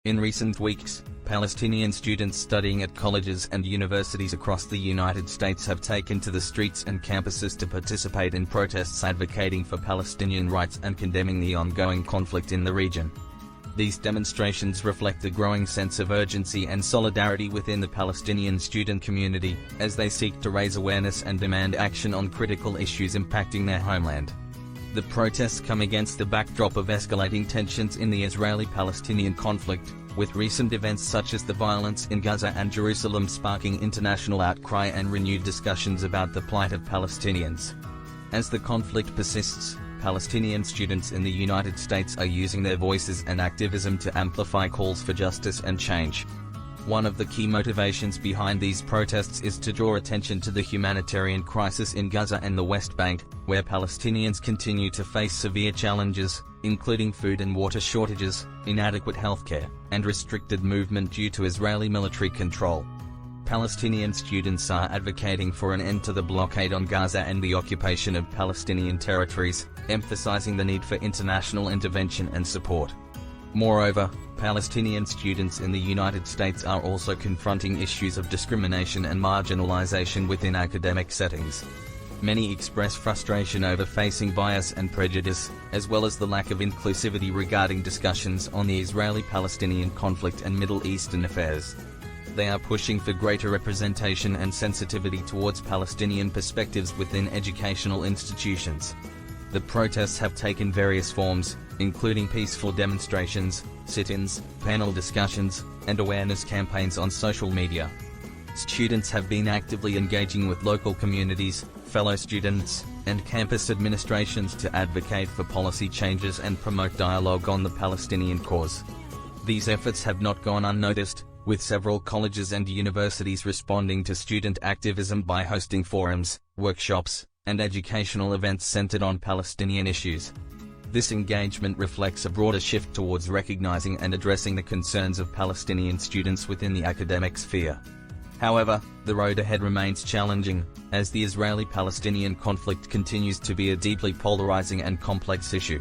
In recent weeks, Palestinian students studying at colleges and universities across the United States have taken to the streets and campuses to participate in protests advocating for Palestinian rights and condemning the ongoing conflict in the region. These demonstrations reflect a growing sense of urgency and solidarity within the Palestinian student community, as they seek to raise awareness and demand action on critical issues impacting their homeland. The protests come against the backdrop of escalating tensions in the Israeli-Palestinian conflict, with recent events such as the violence in Gaza and Jerusalem sparking international outcry and renewed discussions about the plight of Palestinians. As the conflict persists, Palestinian students in the United States are using their voices and activism to amplify calls for justice and change. One of the key motivations behind these protests is to draw attention to the humanitarian crisis in Gaza and the West Bank, where Palestinians continue to face severe challenges, including food and water shortages, inadequate healthcare, and restricted movement due to Israeli military control. Palestinian students are advocating for an end to the blockade on Gaza and the occupation of Palestinian territories, emphasizing the need for international intervention and support. Moreover, Palestinian students in the United States are also confronting issues of discrimination and marginalization within academic settings. Many express frustration over facing bias and prejudice, as well as the lack of inclusivity regarding discussions on the Israeli-Palestinian conflict and Middle Eastern affairs. They are pushing for greater representation and sensitivity towards Palestinian perspectives within educational institutions. The protests have taken various forms, including peaceful demonstrations, sit-ins, panel discussions, and awareness campaigns on social media. Students have been actively engaging with local communities, fellow students, and campus administrations to advocate for policy changes and promote dialogue on the Palestinian cause. These efforts have not gone unnoticed, with several colleges and universities responding to student activism by hosting forums, workshops, and educational events centered on Palestinian issues. This engagement reflects a broader shift towards recognizing and addressing the concerns of Palestinian students within the academic sphere. However, the road ahead remains challenging, as the Israeli-Palestinian conflict continues to be a deeply polarizing and complex issue.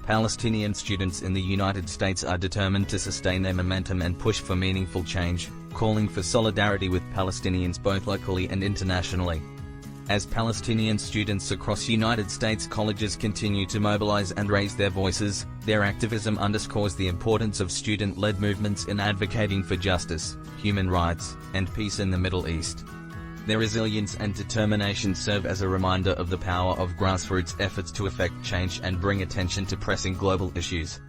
Palestinian students in the United States are determined to sustain their momentum and push for meaningful change, calling for solidarity with Palestinians both locally and internationally. As Palestinian students across United States colleges continue to mobilize and raise their voices, their activism underscores the importance of student-led movements in advocating for justice, human rights, and peace in the Middle East. Their resilience and determination serve as a reminder of the power of grassroots efforts to effect change and bring attention to pressing global issues.